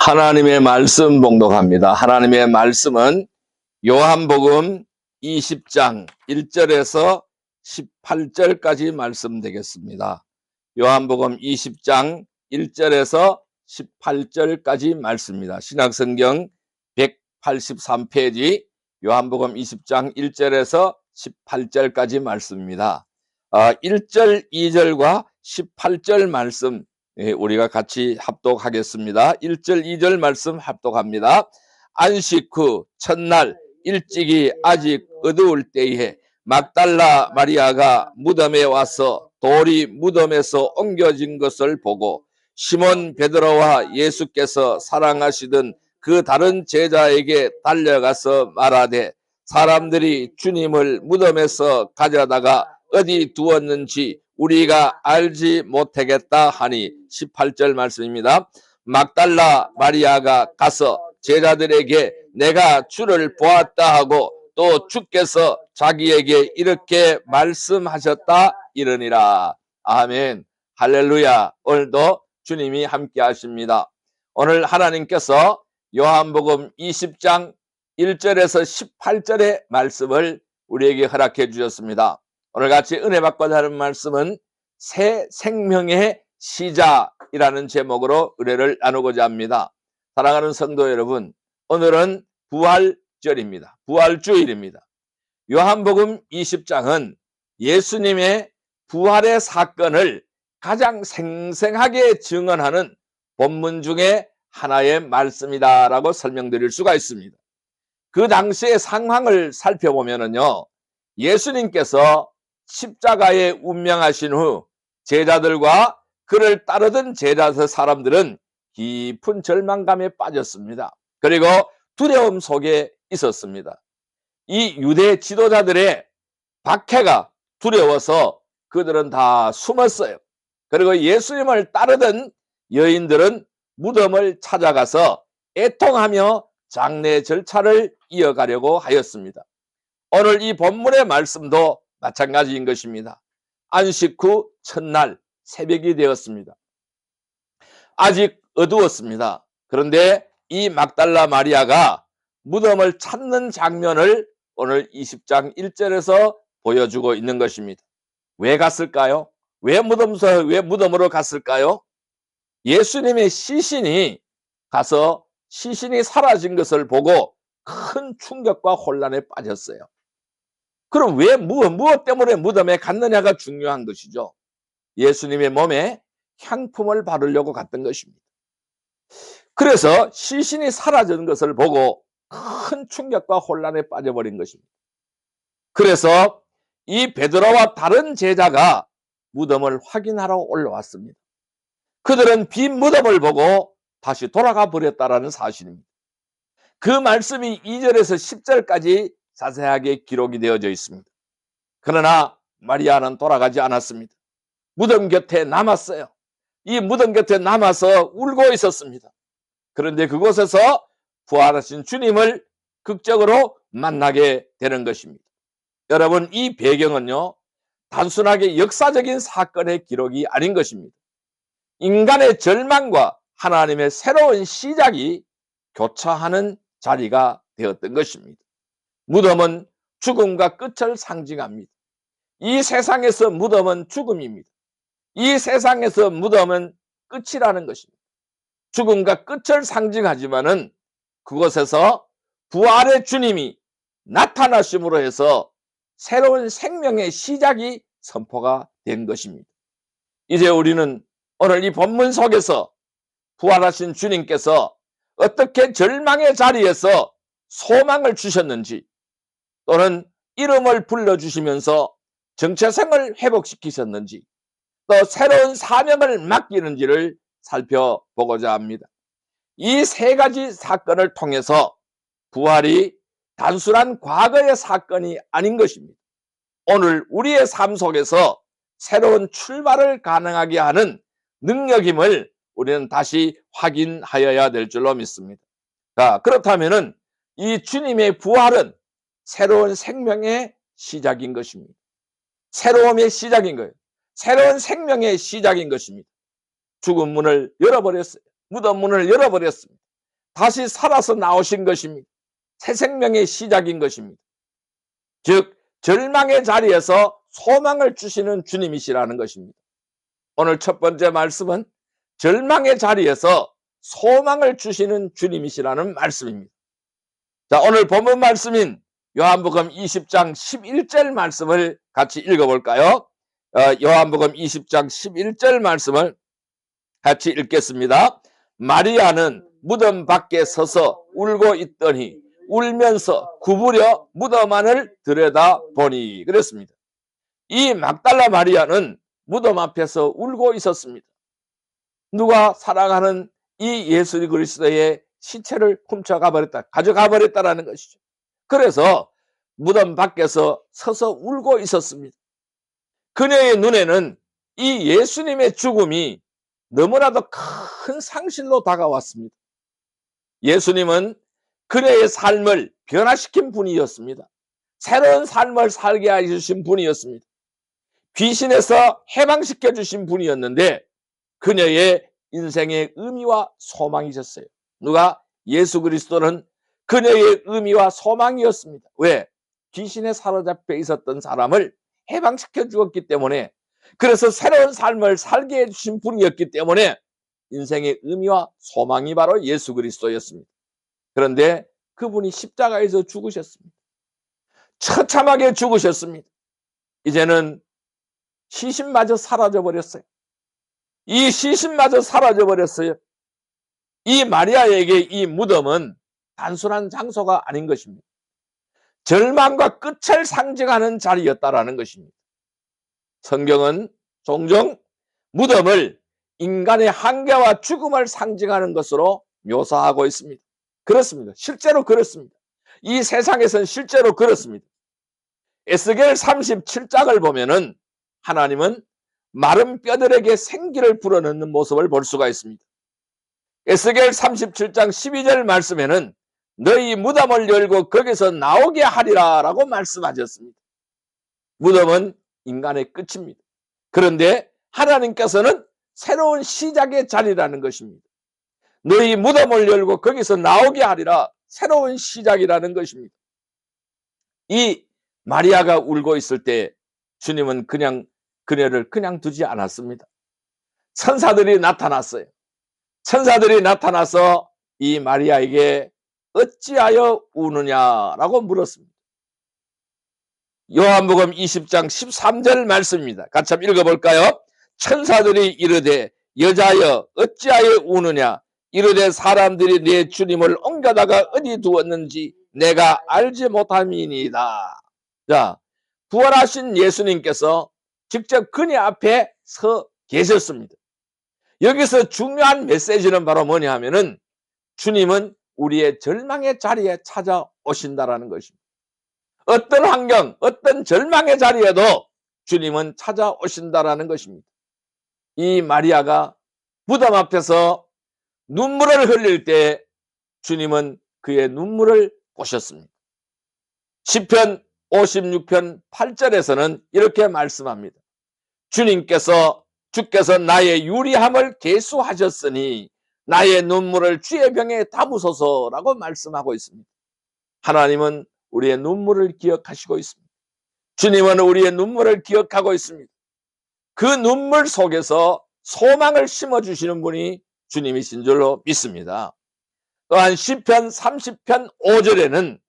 하나님의 말씀 봉독합니다. 하나님의 말씀은 요한복음 20장 1절에서 18절까지 말씀 되겠습니다. 요한복음 20장 1절에서 18절까지 말씀입니다. 신약성경 183페이지 요한복음 20장 1절에서 18절까지 말씀입니다. 1절, 2절과 18절 말씀 우리가 같이 합독하겠습니다. 1절, 2절 말씀 합독합니다. 안식 후 첫날 일찍이 아직 어두울 때에 막달라 마리아가 무덤에 와서 돌이 무덤에서 옮겨진 것을 보고 시몬 베드로와 예수께서 사랑하시던 그 다른 제자에게 달려가서 말하되 사람들이 주님을 무덤에서 가져다가 어디 두었는지 우리가 알지 못하겠다 하니 18절 말씀입니다. 막달라 마리아가 가서 제자들에게 내가 주를 보았다 하고 또 주께서 자기에게 이렇게 말씀하셨다 이러니라. 아멘. 할렐루야. 오늘도 주님이 함께 하십니다. 오늘 하나님께서 요한복음 20장 1절에서 18절의 말씀을 우리에게 허락해 주셨습니다. 오늘 같이 은혜 받고자 하는 말씀은 새 생명의 시작이라는 제목으로 은혜를 나누고자 합니다. 사랑하는 성도 여러분, 오늘은 부활절입니다. 부활주일입니다. 요한복음 20장은 예수님의 부활의 사건을 가장 생생하게 증언하는 본문 중에 하나의 말씀이다라고 설명드릴 수가 있습니다. 그 당시의 상황을 살펴보면요, 예수님께서 십자가에 운명하신 후 제자들과 그를 따르던 제자 사람들은 깊은 절망감에 빠졌습니다. 그리고 두려움 속에 있었습니다. 이 유대 지도자들의 박해가 두려워서 그들은 다 숨었어요. 그리고 예수님을 따르던 여인들은 무덤을 찾아가서 애통하며 장례 절차를 이어가려고 하였습니다. 오늘 이 본문의 말씀도 마찬가지인 것입니다. 안식 후 첫날 새벽이 되었습니다. 아직 어두웠습니다. 그런데 이 막달라 마리아가 무덤을 찾는 장면을 오늘 20장 1절에서 보여주고 있는 것입니다. 왜 갔을까요? 왜 무덤으로 갔을까요? 예수님의 시신이 가서 시신이 사라진 것을 보고 큰 충격과 혼란에 빠졌어요. 그럼 왜 무엇 때문에 무덤에 갔느냐가 중요한 것이죠. 예수님의 몸에 향품을 바르려고 갔던 것입니다. 그래서 시신이 사라진 것을 보고 큰 충격과 혼란에 빠져버린 것입니다. 그래서 이 베드로와 다른 제자가 무덤을 확인하러 올라왔습니다. 그들은 빈 무덤을 보고 다시 돌아가 버렸다라는 사실입니다. 그 말씀이 2절에서 10절까지 자세하게 기록이 되어져 있습니다. 그러나 마리아는 돌아가지 않았습니다. 무덤 곁에 남았어요. 이 무덤 곁에 남아서 울고 있었습니다. 그런데 그곳에서 부활하신 주님을 극적으로 만나게 되는 것입니다. 여러분, 이 배경은요, 단순하게 역사적인 사건의 기록이 아닌 것입니다. 인간의 절망과 하나님의 새로운 시작이 교차하는 자리가 되었던 것입니다. 무덤은 죽음과 끝을 상징합니다. 이 세상에서 무덤은 죽음입니다. 이 세상에서 무덤은 끝이라는 것입니다. 죽음과 끝을 상징하지만은 그곳에서 부활의 주님이 나타나심으로 해서 새로운 생명의 시작이 선포가 된 것입니다. 이제 우리는 오늘 이 본문 속에서 부활하신 주님께서 어떻게 절망의 자리에서 소망을 주셨는지, 또는 이름을 불러주시면서 정체성을 회복시키셨는지, 또 새로운 사명을 맡기는지를 살펴보고자 합니다. 이 세 가지 사건을 통해서 부활이 단순한 과거의 사건이 아닌 것입니다. 오늘 우리의 삶 속에서 새로운 출발을 가능하게 하는 능력임을 우리는 다시 확인하여야 될 줄로 믿습니다. 자, 그렇다면은 이 주님의 부활은 새로운 생명의 시작인 것입니다. 새로움의 시작인 거예요. 새로운 생명의 시작인 것입니다. 죽은 문을 열어버렸어요. 무덤 문을 열어버렸습니다. 다시 살아서 나오신 것입니다. 새 생명의 시작인 것입니다. 즉 절망의 자리에서 소망을 주시는 주님이시라는 것입니다. 오늘 첫 번째 말씀은 절망의 자리에서 소망을 주시는 주님이시라는 말씀입니다. 자, 오늘 본문 말씀인 요한복음 20장 11절 말씀을 같이 읽어볼까요? 요한복음 20장 11절 말씀을 같이 읽겠습니다. 마리아는 무덤 밖에 서서 울고 있더니 울면서 구부려 무덤 안을 들여다보니 그랬습니다. 이 막달라 마리아는 무덤 앞에서 울고 있었습니다. 누가 사랑하는 이 예수 그리스도의 시체를 훔쳐가 버렸다, 가져가 버렸다라는 것이죠. 그래서 무덤 밖에서 서서 울고 있었습니다. 그녀의 눈에는 이 예수님의 죽음이 너무나도 큰 상실로 다가왔습니다. 예수님은 그녀의 삶을 변화시킨 분이었습니다. 새로운 삶을 살게 해주신 분이었습니다. 귀신에서 해방시켜 주신 분이었는데 그녀의 인생의 의미와 소망이셨어요. 누가? 예수 그리스도는 그녀의 의미와 소망이었습니다. 왜? 귀신에 사로잡혀 있었던 사람을 해방시켜 주었기 때문에, 그래서 새로운 삶을 살게 해주신 분이었기 때문에 인생의 의미와 소망이 바로 예수 그리스도였습니다. 그런데 그분이 십자가에서 죽으셨습니다. 처참하게 죽으셨습니다. 이제는 시신마저 사라져 버렸어요. 이 시신마저 사라져 버렸어요. 이 마리아에게 이 무덤은 단순한 장소가 아닌 것입니다. 절망과 끝을 상징하는 자리였다라는 것입니다. 성경은 종종 무덤을 인간의 한계와 죽음을 상징하는 것으로 묘사하고 있습니다. 그렇습니다. 실제로 그렇습니다. 이 세상에서는 실제로 그렇습니다. 에스겔 37장을 보면은 하나님은 마른 뼈들에게 생기를 불어넣는 모습을 볼 수가 있습니다. 에스겔 37장 12절 말씀에는 너희 무덤을 열고 거기서 나오게 하리라 라고 말씀하셨습니다. 무덤은 인간의 끝입니다. 그런데 하나님께서는 새로운 시작의 자리라는 것입니다. 너희 무덤을 열고 거기서 나오게 하리라, 새로운 시작이라는 것입니다. 이 마리아가 울고 있을 때 주님은 그녀를 그냥 두지 않았습니다. 천사들이 나타났어요. 천사들이 나타나서 이 마리아에게 어찌하여 우느냐라고 물었습니다. 요한복음 20장 13절 말씀입니다. 같이 한번 읽어볼까요? 천사들이 이르되 여자여 어찌하여 우느냐, 이르되 사람들이 내 주님을 옮겨다가 어디 두었는지 내가 알지 못함이니이다. 자, 부활하신 예수님께서 직접 그녀 앞에 서 계셨습니다. 여기서 중요한 메시지는 바로 뭐냐 하면은 주님은 우리의 절망의 자리에 찾아오신다라는 것입니다. 어떤 환경, 어떤 절망의 자리에도 주님은 찾아오신다라는 것입니다. 이 마리아가 무덤 앞에서 눈물을 흘릴 때 주님은 그의 눈물을 보셨습니다. 시편 56편 8절에서는 이렇게 말씀합니다. 주께서 나의 유리함을 계수하셨으니 나의 눈물을 주의 병에 담으소서라고 말씀하고 있습니다. 하나님은 우리의 눈물을 기억하시고 있습니다. 주님은 우리의 눈물을 기억하고 있습니다. 그 눈물 속에서 소망을 심어주시는 분이 주님이신 줄로 믿습니다. 또한 시편 30편 5절에는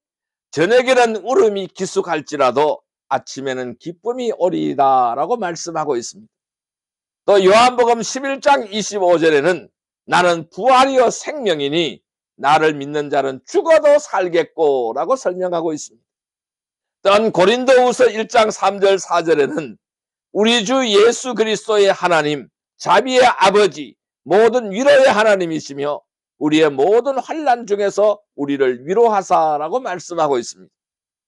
저녁에는 울음이 기숙할지라도 아침에는 기쁨이 오리이다 라고 말씀하고 있습니다. 또 요한복음 11장 25절에는 나는 부활이요 생명이니 나를 믿는 자는 죽어도 살겠고 라고 설명하고 있습니다. 또한 고린도후서 1장 3절 4절에는 우리 주 예수 그리스도의 하나님 자비의 아버지 모든 위로의 하나님이시며 우리의 모든 환난 중에서 우리를 위로하사라고 말씀하고 있습니다.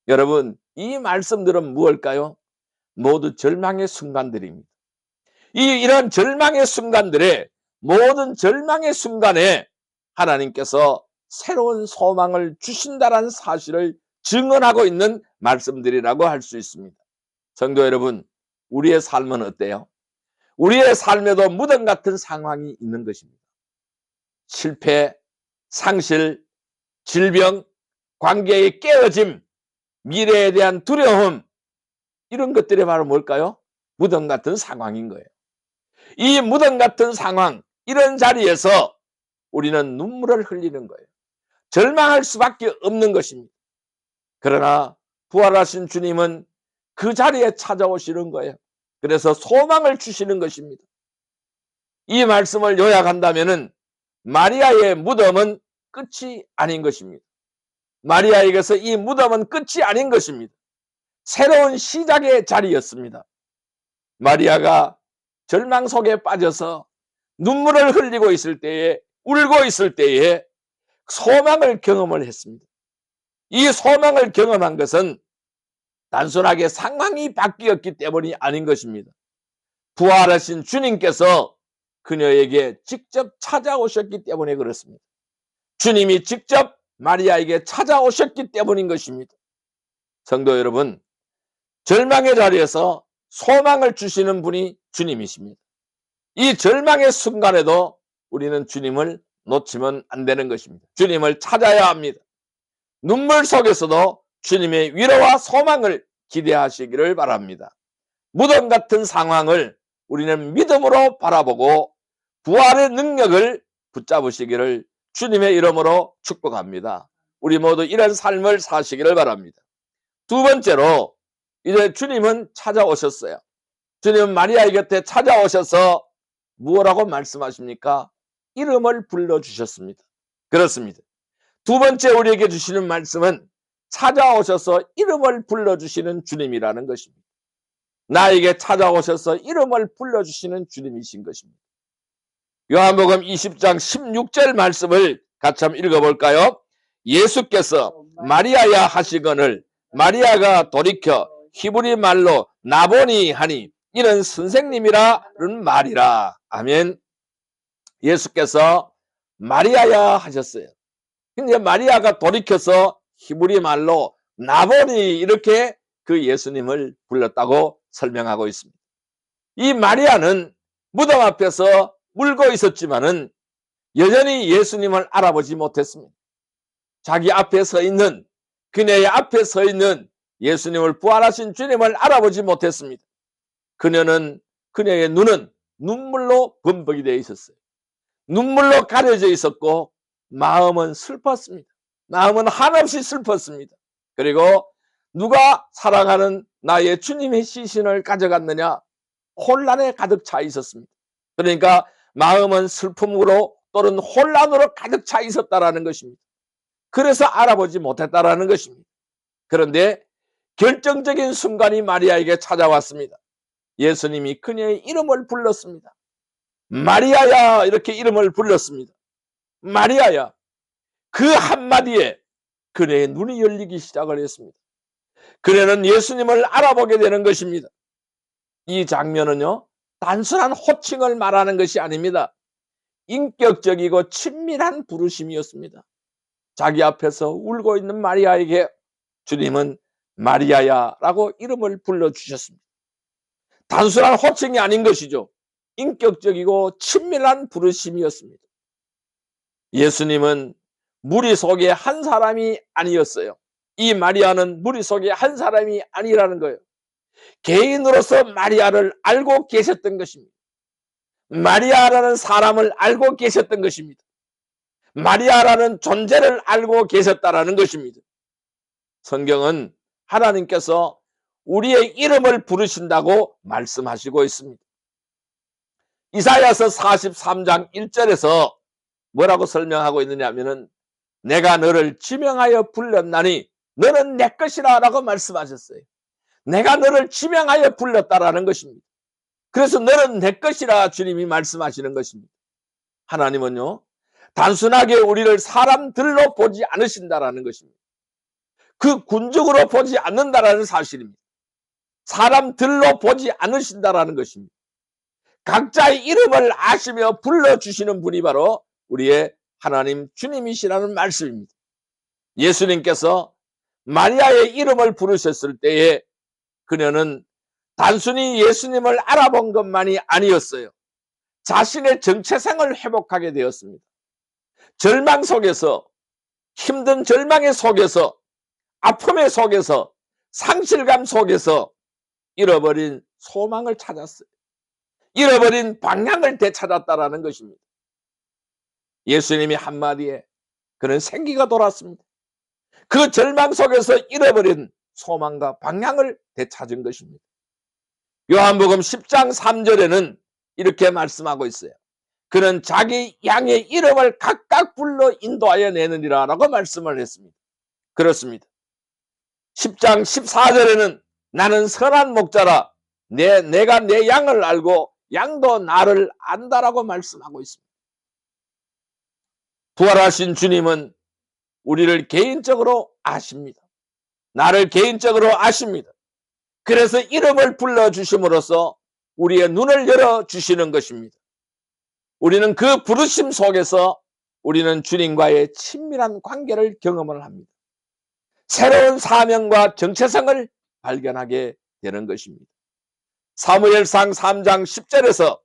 여러분, 이 말씀들은 무엇일까요? 모두 절망의 순간들입니다. 이런 절망의 순간들에, 모든 절망의 순간에 하나님께서 새로운 소망을 주신다는 사실을 증언하고 있는 말씀들이라고 할 수 있습니다. 성도 여러분, 우리의 삶은 어때요? 우리의 삶에도 무덤 같은 상황이 있는 것입니다. 실패, 상실, 질병, 관계의 깨어짐, 미래에 대한 두려움, 이런 것들이 바로 뭘까요? 무덤 같은 상황인 거예요. 이 무덤 같은 상황, 이런 자리에서 우리는 눈물을 흘리는 거예요. 절망할 수밖에 없는 것입니다. 그러나 부활하신 주님은 그 자리에 찾아오시는 거예요. 그래서 소망을 주시는 것입니다. 이 말씀을 요약한다면은 마리아의 무덤은 끝이 아닌 것입니다. 마리아에게서 이 무덤은 끝이 아닌 것입니다. 새로운 시작의 자리였습니다. 마리아가 절망 속에 빠져서 눈물을 흘리고 있을 때에, 울고 있을 때에 소망을 경험을 했습니다. 이 소망을 경험한 것은 단순하게 상황이 바뀌었기 때문이 아닌 것입니다. 부활하신 주님께서 그녀에게 직접 찾아오셨기 때문에 그렇습니다. 주님이 직접 마리아에게 찾아오셨기 때문인 것입니다. 성도 여러분, 절망의 자리에서 소망을 주시는 분이 주님이십니다. 이 절망의 순간에도 우리는 주님을 놓치면 안 되는 것입니다. 주님을 찾아야 합니다. 눈물 속에서도 주님의 위로와 소망을 기대하시기를 바랍니다. 무덤 같은 상황을 우리는 믿음으로 바라보고 부활의 능력을 붙잡으시기를 주님의 이름으로 축복합니다. 우리 모두 이런 삶을 사시기를 바랍니다. 두 번째로, 이제 주님은 찾아오셨어요. 주님은 마리아의 곁에 찾아오셔서 무엇라고 말씀하십니까? 이름을 불러주셨습니다. 그렇습니다. 두 번째 우리에게 주시는 말씀은 찾아오셔서 이름을 불러주시는 주님이라는 것입니다. 나에게 찾아오셔서 이름을 불러주시는 주님이신 것입니다. 요한복음 20장 16절 말씀을 같이 한번 읽어볼까요? 예수께서 마리아야 하시거늘 마리아가 돌이켜 히브리 말로 나보니 하니 이는 선생님이라는 말이라. 아멘. 예수께서 마리아야 하셨어요. 근데 마리아가 돌이켜서 히브리 말로 나보니 이렇게 그 예수님을 불렀다고 설명하고 있습니다. 이 마리아는 무덤 앞에서 울고 있었지만은 여전히 예수님을 알아보지 못했습니다. 자기 앞에 서 있는, 그녀의 앞에 서 있는 예수님을, 부활하신 주님을 알아보지 못했습니다. 그녀의 눈은 눈물로 범벅이 되어 있었어요. 눈물로 가려져 있었고 마음은 슬펐습니다. 마음은 한없이 슬펐습니다. 그리고 누가 사랑하는 나의 주님의 시신을 가져갔느냐, 혼란에 가득 차 있었습니다. 그러니까 마음은 슬픔으로 또는 혼란으로 가득 차 있었다라는 것입니다. 그래서 알아보지 못했다라는 것입니다. 그런데 결정적인 순간이 마리아에게 찾아왔습니다. 예수님이 그녀의 이름을 불렀습니다. 마리아야, 이렇게 이름을 불렀습니다. 마리아야. 그 한마디에 그녀의 눈이 열리기 시작을 했습니다. 그녀는 예수님을 알아보게 되는 것입니다. 이 장면은요, 단순한 호칭을 말하는 것이 아닙니다. 인격적이고 친밀한 부르심이었습니다. 자기 앞에서 울고 있는 마리아에게 주님은 마리아야 라고 이름을 불러주셨습니다. 단순한 호칭이 아닌 것이죠. 인격적이고 친밀한 부르심이었습니다. 예수님은 무리 속의 한 사람이 아니었어요. 이 마리아는 무리 속의 한 사람이 아니라는 거예요. 개인으로서 마리아를 알고 계셨던 것입니다. 마리아라는 사람을 알고 계셨던 것입니다. 마리아라는 존재를 알고 계셨다라는 것입니다. 성경은 하나님께서 우리의 이름을 부르신다고 말씀하시고 있습니다. 이사야서 43장 1절에서 뭐라고 설명하고 있느냐 하면은 내가 너를 지명하여 불렀나니 너는 내 것이라 라고 말씀하셨어요. 내가 너를 지명하여 불렀다라는 것입니다. 그래서 너는 내 것이라 주님이 말씀하시는 것입니다. 하나님은요, 단순하게 우리를 사람들로 보지 않으신다라는 것입니다. 그 군중으로 보지 않는다라는 사실입니다. 사람들로 보지 않으신다라는 것입니다. 각자의 이름을 아시며 불러주시는 분이 바로 우리의 하나님 주님이시라는 말씀입니다. 예수님께서 마리아의 이름을 부르셨을 때에 그녀는 단순히 예수님을 알아본 것만이 아니었어요. 자신의 정체성을 회복하게 되었습니다. 절망 속에서, 힘든 절망의 속에서, 아픔의 속에서, 상실감 속에서 잃어버린 소망을 찾았어요. 잃어버린 방향을 되찾았다라는 것입니다. 예수님이 한마디에 그는 생기가 돌았습니다. 그 절망 속에서 잃어버린 소망과 방향을 되찾은 것입니다. 요한복음 10장 3절에는 이렇게 말씀하고 있어요. 그는 자기 양의 이름을 각각 불러 인도하여 내느니라 라고 말씀을 했습니다. 그렇습니다. 10장 14절에는 나는 선한 목자라 내가 내 양을 알고 양도 나를 안다라고 말씀하고 있습니다. 부활하신 주님은 우리를 개인적으로 아십니다. 나를 개인적으로 아십니다. 그래서 이름을 불러주심으로써 우리의 눈을 열어주시는 것입니다. 우리는 그 부르심 속에서 우리는 주님과의 친밀한 관계를 경험을 합니다. 새로운 사명과 정체성을 발견하게 되는 것입니다. 사무엘상 3장 10절에서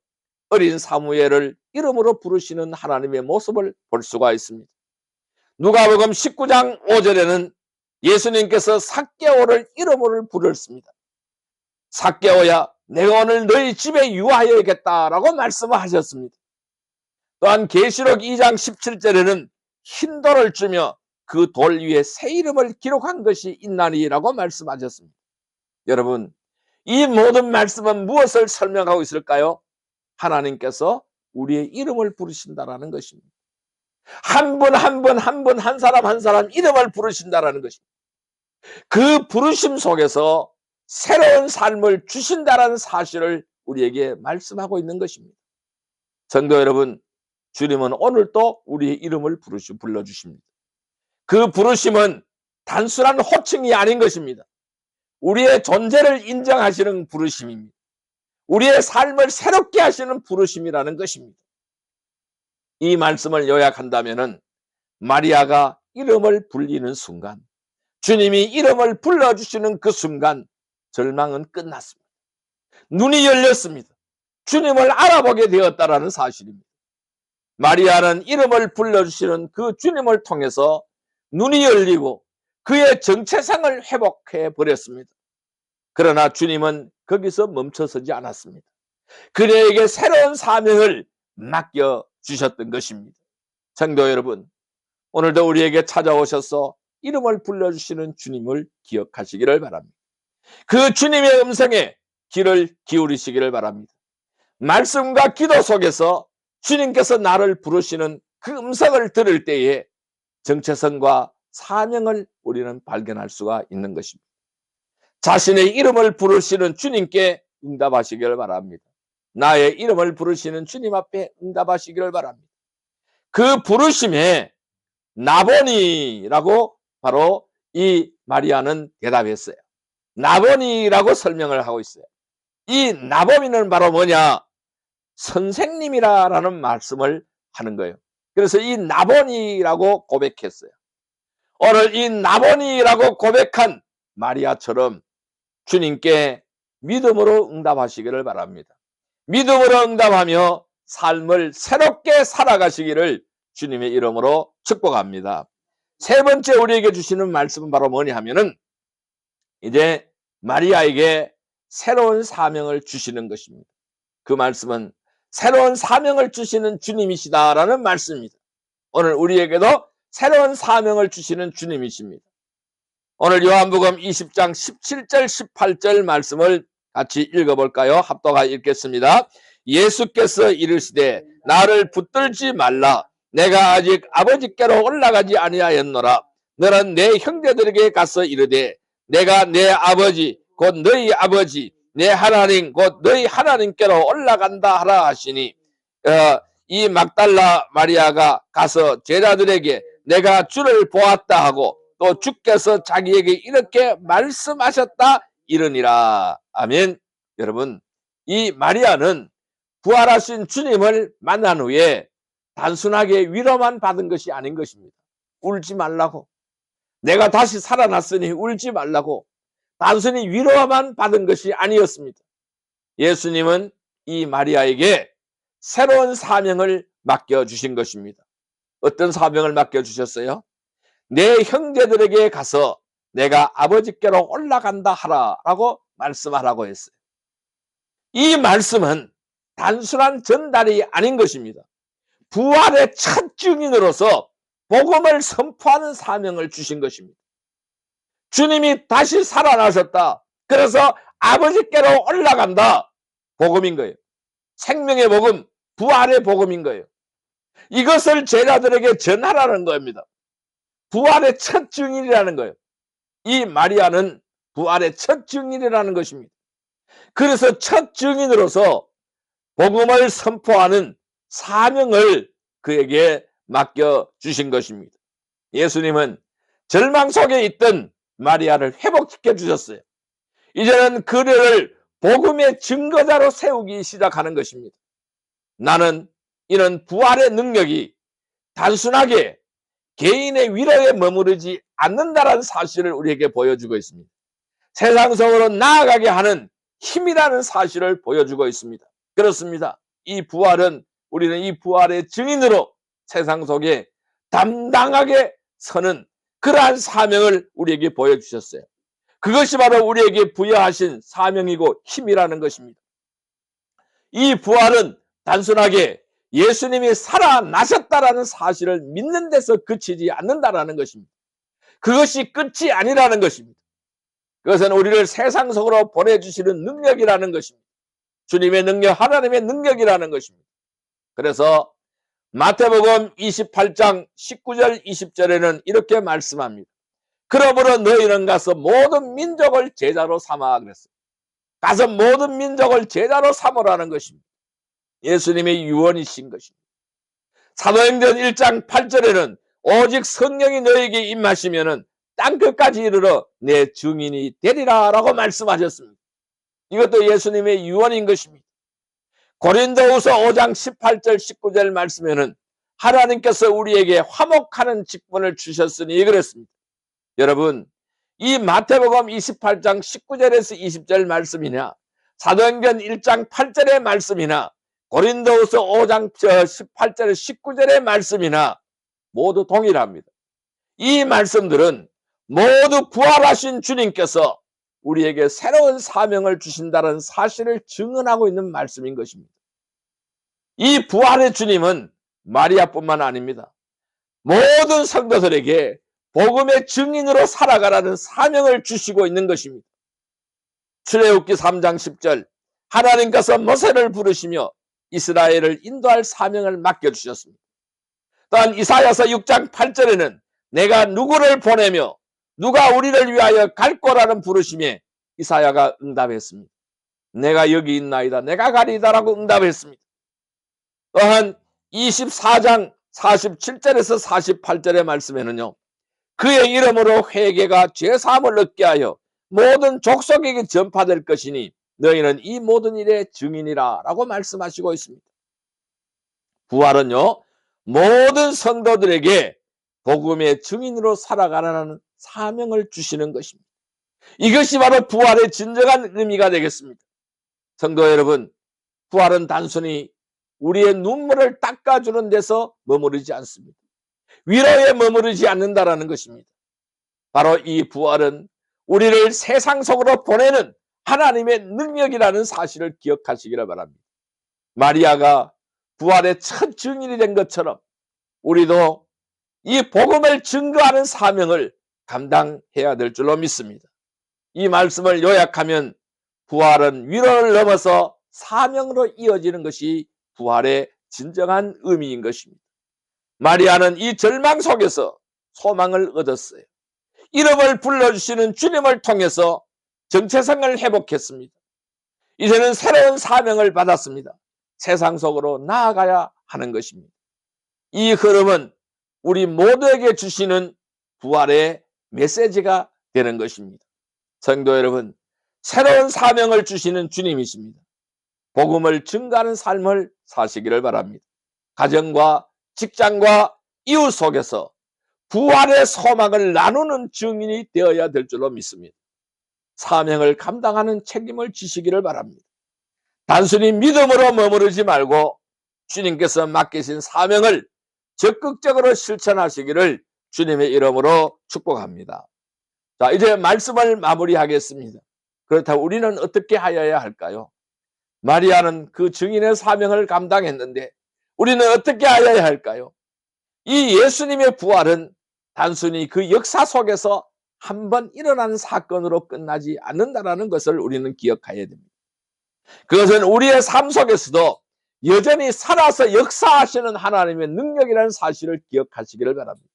어린 사무엘을 이름으로 부르시는 하나님의 모습을 볼 수가 있습니다. 누가복음 19장 5절에는 예수님께서 삭개오를 이름으로 부르셨습니다. 삭개오야, 내가 오늘 너희 집에 유하여야겠다라고 말씀을 하셨습니다. 또한 계시록 2장 17절에는 흰 돌을 주며 그 돌 위에 새 이름을 기록한 것이 있나니라고 말씀하셨습니다. 여러분, 이 모든 말씀은 무엇을 설명하고 있을까요? 하나님께서 우리의 이름을 부르신다라는 것입니다. 한 분 한 분 한 분 한 사람 한 사람 이름을 부르신다라는 것입니다. 그 부르심 속에서 새로운 삶을 주신다라는 사실을 우리에게 말씀하고 있는 것입니다. 성도 여러분, 주님은 오늘도 우리의 이름을 불러주십니다. 그 부르심은 단순한 호칭이 아닌 것입니다. 우리의 존재를 인정하시는 부르심입니다. 우리의 삶을 새롭게 하시는 부르심이라는 것입니다. 이 말씀을 요약한다면은 마리아가 이름을 불리는 순간, 주님이 이름을 불러주시는 그 순간 절망은 끝났습니다. 눈이 열렸습니다. 주님을 알아보게 되었다라는 사실입니다. 마리아는 이름을 불러주시는 그 주님을 통해서 눈이 열리고 그의 정체성을 회복해 버렸습니다. 그러나 주님은 거기서 멈춰서지 않았습니다. 그에게 새로운 사명을 맡겨주셨던 것입니다. 성도 여러분, 오늘도 우리에게 찾아오셔서 이름을 불러주시는 주님을 기억하시기를 바랍니다. 그 주님의 음성에 귀를 기울이시기를 바랍니다. 말씀과 기도 속에서 주님께서 나를 부르시는 그 음성을 들을 때에 정체성과 사명을 우리는 발견할 수가 있는 것입니다. 자신의 이름을 부르시는 주님께 응답하시기를 바랍니다. 나의 이름을 부르시는 주님 앞에 응답하시기를 바랍니다. 그 부르심에 나보니라고 바로 이 마리아는 대답했어요. 나보니라고 설명을 하고 있어요. 이 나보니는 바로 뭐냐? 선생님이라는 말씀을 하는 거예요. 그래서 이 나보니라고 고백했어요. 오늘 이 나보니라고 고백한 마리아처럼 주님께 믿음으로 응답하시기를 바랍니다. 믿음으로 응답하며 삶을 새롭게 살아가시기를 주님의 이름으로 축복합니다. 세 번째 우리에게 주시는 말씀은 바로 뭐냐 하면은 이제 마리아에게 새로운 사명을 주시는 것입니다. 그 말씀은 새로운 사명을 주시는 주님이시다라는 말씀입니다. 오늘 우리에게도 새로운 사명을 주시는 주님이십니다. 오늘 요한복음 20장 17절 18절 말씀을 같이 읽어볼까요? 합독하여 읽겠습니다. 예수께서 이르시되 나를 붙들지 말라. 내가 아직 아버지께로 올라가지 아니하였노라. 너는 내 형제들에게 가서 이르되 내가 내 아버지 곧 너희 아버지 내 하나님 곧 너희 하나님께로 올라간다 하라 하시니 이 막달라 마리아가 가서 제자들에게 내가 주를 보았다 하고 또 주께서 자기에게 이렇게 말씀하셨다 이르니라. 아멘. 여러분, 이 마리아는 부활하신 주님을 만난 후에 단순하게 위로만 받은 것이 아닌 것입니다. 울지 말라고, 내가 다시 살아났으니 울지 말라고 단순히 위로만 받은 것이 아니었습니다. 예수님은 이 마리아에게 새로운 사명을 맡겨주신 것입니다. 어떤 사명을 맡겨주셨어요? 내 형제들에게 가서 내가 아버지께로 올라간다 하라라고 말씀하라고 했어요. 이 말씀은 단순한 전달이 아닌 것입니다. 부활의 첫 증인으로서 복음을 선포하는 사명을 주신 것입니다. 주님이 다시 살아나셨다. 그래서 아버지께로 올라간다. 복음인 거예요. 생명의 복음, 부활의 복음인 거예요. 이것을 제자들에게 전하라는 겁니다. 부활의 첫 증인이라는 거예요. 이 마리아는 부활의 첫 증인이라는 것입니다. 그래서 첫 증인으로서 복음을 선포하는 사명을 그에게 맡겨주신 것입니다. 예수님은 절망 속에 있던 마리아를 회복시켜 주셨어요. 이제는 그녀를 복음의 증거자로 세우기 시작하는 것입니다. 나는 이는 부활의 능력이 단순하게 개인의 위로에 머무르지 않는다는 사실을 우리에게 보여주고 있습니다. 세상적으로 나아가게 하는 힘이라는 사실을 보여주고 있습니다. 그렇습니다. 이 부활은 우리는 이 부활의 증인으로 세상 속에 담당하게 서는 그러한 사명을 우리에게 보여주셨어요. 그것이 바로 우리에게 부여하신 사명이고 힘이라는 것입니다. 이 부활은 단순하게 예수님이 살아나셨다라는 사실을 믿는 데서 그치지 않는다라는 것입니다. 그것이 끝이 아니라는 것입니다. 그것은 우리를 세상 속으로 보내주시는 능력이라는 것입니다. 주님의 능력, 하나님의 능력이라는 것입니다. 그래서 마태복음 28장 19절 20절에는 이렇게 말씀합니다. 그러므로 너희는 가서 모든 민족을 제자로 삼아 그랬어요. 가서 모든 민족을 제자로 삼으라는 것입니다. 예수님의 유언이신 것입니다. 사도행전 1장 8절에는 오직 성령이 너에게 임하시면은 땅끝까지 이르러 내 증인이 되리라 라고 말씀하셨습니다. 이것도 예수님의 유언인 것입니다. 고린도후서 5장 18절 19절 말씀에는 하나님께서 우리에게 화목하는 직분을 주셨으니 그랬습니다. 여러분, 이 마태복음 28장 19절에서 20절 말씀이나 사도행전 1장 8절의 말씀이나 고린도후서 5장 18절 19절의 말씀이나 모두 동일합니다. 이 말씀들은 모두 부활하신 주님께서 우리에게 새로운 사명을 주신다는 사실을 증언하고 있는 말씀인 것입니다. 이 부활의 주님은 마리아뿐만 아닙니다. 모든 성도들에게 복음의 증인으로 살아가라는 사명을 주시고 있는 것입니다. 출애굽기 3장 10절 하나님께서 모세를 부르시며 이스라엘을 인도할 사명을 맡겨주셨습니다. 또한 이사야서 6장 8절에는 내가 누구를 보내며 누가 우리를 위하여 갈 거라는 부르심에 이사야가 응답했습니다. 내가 여기 있나이다. 내가 가리다라고 응답했습니다. 또한 24장 47절에서 48절의 말씀에는요. 그의 이름으로 회개가 죄사함을 얻게 하여 모든 족속에게 전파될 것이니 너희는 이 모든 일의 증인이라 라고 말씀하시고 있습니다. 부활은요. 모든 성도들에게 복음의 증인으로 살아가라는 사명을 주시는 것입니다. 이것이 바로 부활의 진정한 의미가 되겠습니다. 성도 여러분, 부활은 단순히 우리의 눈물을 닦아주는 데서 머무르지 않습니다. 위로에 머무르지 않는다라는 것입니다. 바로 이 부활은 우리를 세상 속으로 보내는 하나님의 능력이라는 사실을 기억하시기를 바랍니다. 마리아가 부활의 첫 증인이 된 것처럼 우리도 이 복음을 증거하는 사명을 감당해야 될 줄로 믿습니다. 이 말씀을 요약하면 부활은 위로를 넘어서 사명으로 이어지는 것이 부활의 진정한 의미인 것입니다. 마리아는 이 절망 속에서 소망을 얻었어요. 이름을 불러주시는 주님을 통해서 정체성을 회복했습니다. 이제는 새로운 사명을 받았습니다. 세상 속으로 나아가야 하는 것입니다. 이 흐름은 우리 모두에게 주시는 부활의 메시지가 되는 것입니다. 성도 여러분, 새로운 사명을 주시는 주님이십니다. 복음을 증거하는 삶을 사시기를 바랍니다. 가정과 직장과 이웃 속에서 부활의 소망을 나누는 증인이 되어야 될 줄로 믿습니다. 사명을 감당하는 책임을 지시기를 바랍니다. 단순히 믿음으로 머무르지 말고 주님께서 맡기신 사명을 적극적으로 실천하시기를 주님의 이름으로 축복합니다. 자, 이제 말씀을 마무리하겠습니다. 그렇다면 우리는 어떻게 하여야 할까요? 마리아는 그 증인의 사명을 감당했는데 우리는 어떻게 하여야 할까요? 이 예수님의 부활은 단순히 그 역사 속에서 한번 일어난 사건으로 끝나지 않는다는 것을 우리는 기억해야 됩니다. 그것은 우리의 삶 속에서도 여전히 살아서 역사하시는 하나님의 능력이라는 사실을 기억하시기를 바랍니다.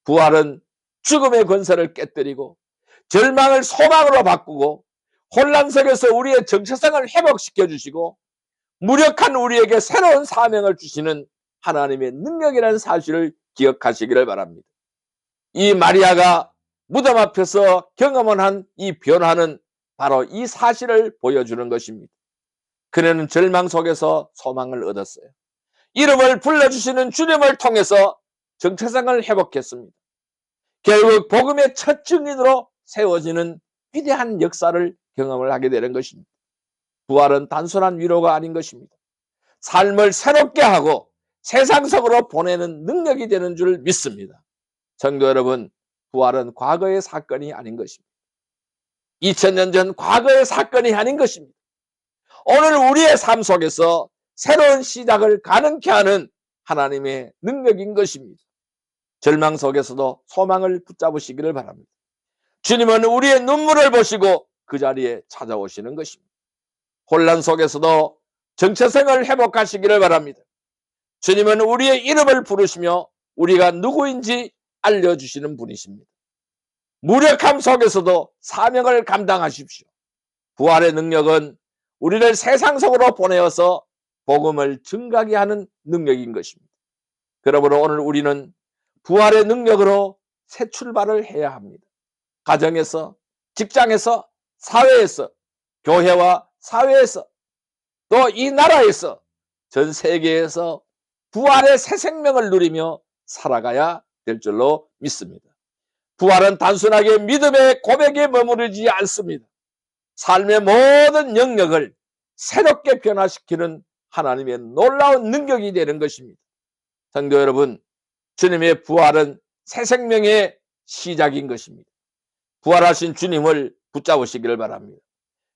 부활은 죽음의 권세를 깨뜨리고 절망을 소망으로 바꾸고 혼란 속에서 우리의 정체성을 회복시켜 주시고 무력한 우리에게 새로운 사명을 주시는 하나님의 능력이라는 사실을 기억하시기를 바랍니다. 이 마리아가 무덤 앞에서 경험을 한 이 변화는 바로 이 사실을 보여주는 것입니다. 그녀는 절망 속에서 소망을 얻었어요. 이름을 불러주시는 주님을 통해서 정체성을 회복했습니다. 결국 복음의 첫 증인으로 세워지는 위대한 역사를 경험을 하게 되는 것입니다. 부활은 단순한 위로가 아닌 것입니다. 삶을 새롭게 하고 세상속으로 보내는 능력이 되는 줄 믿습니다. 성도 여러분, 부활은 과거의 사건이 아닌 것입니다. 2000년 전 과거의 사건이 아닌 것입니다. 오늘 우리의 삶 속에서 새로운 시작을 가능케 하는 하나님의 능력인 것입니다. 절망 속에서도 소망을 붙잡으시기를 바랍니다. 주님은 우리의 눈물을 보시고 그 자리에 찾아오시는 것입니다. 혼란 속에서도 정체성을 회복하시기를 바랍니다. 주님은 우리의 이름을 부르시며 우리가 누구인지 알려주시는 분이십니다. 무력함 속에서도 사명을 감당하십시오. 부활의 능력은 우리를 세상 속으로 보내어서 복음을 증가하게 하는 능력인 것입니다. 그러므로 오늘 우리는 부활의 능력으로 새 출발을 해야 합니다. 가정에서, 직장에서, 사회에서, 교회와 사회에서, 또 이 나라에서, 전 세계에서 부활의 새 생명을 누리며 살아가야 될 줄로 믿습니다. 부활은 단순하게 믿음의 고백에 머무르지 않습니다. 삶의 모든 영역을 새롭게 변화시키는 하나님의 놀라운 능력이 되는 것입니다. 성도 여러분, 주님의 부활은 새 생명의 시작인 것입니다. 부활하신 주님을 붙잡으시기를 바랍니다.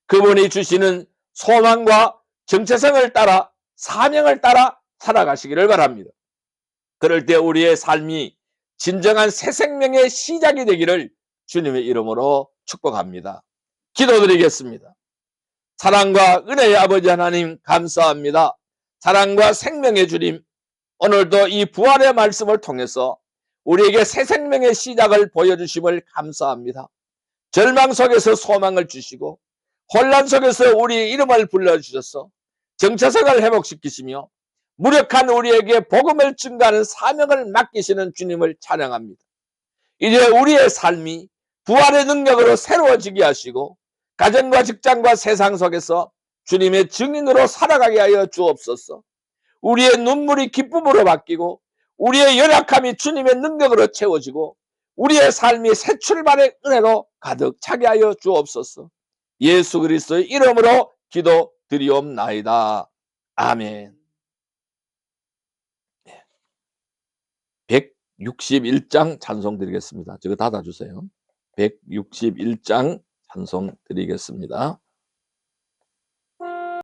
그분이 주시는 소망과 정체성을 따라 사명을 따라 살아가시기를 바랍니다. 그럴 때 우리의 삶이 진정한 새 생명의 시작이 되기를 주님의 이름으로 축복합니다. 기도드리겠습니다. 사랑과 은혜의 아버지 하나님 감사합니다. 사랑과 생명의 주님, 오늘도 이 부활의 말씀을 통해서 우리에게 새 생명의 시작을 보여주심을 감사합니다. 절망 속에서 소망을 주시고 혼란 속에서 우리의 이름을 불러주셔서 정체성을 회복시키시며 무력한 우리에게 복음을 증가하는 사명을 맡기시는 주님을 찬양합니다. 이제 우리의 삶이 부활의 능력으로 새로워지게 하시고 가정과 직장과 세상 속에서 주님의 증인으로 살아가게 하여 주옵소서. 우리의 눈물이 기쁨으로 바뀌고 우리의 연약함이 주님의 능력으로 채워지고 우리의 삶이 새 출발의 은혜로 가득 차게 하여 주옵소서. 예수 그리스도의 이름으로 기도드리옵나이다. 아멘. 161장 찬송 드리겠습니다. 저거 닫아주세요. 161장 찬송 드리겠습니다.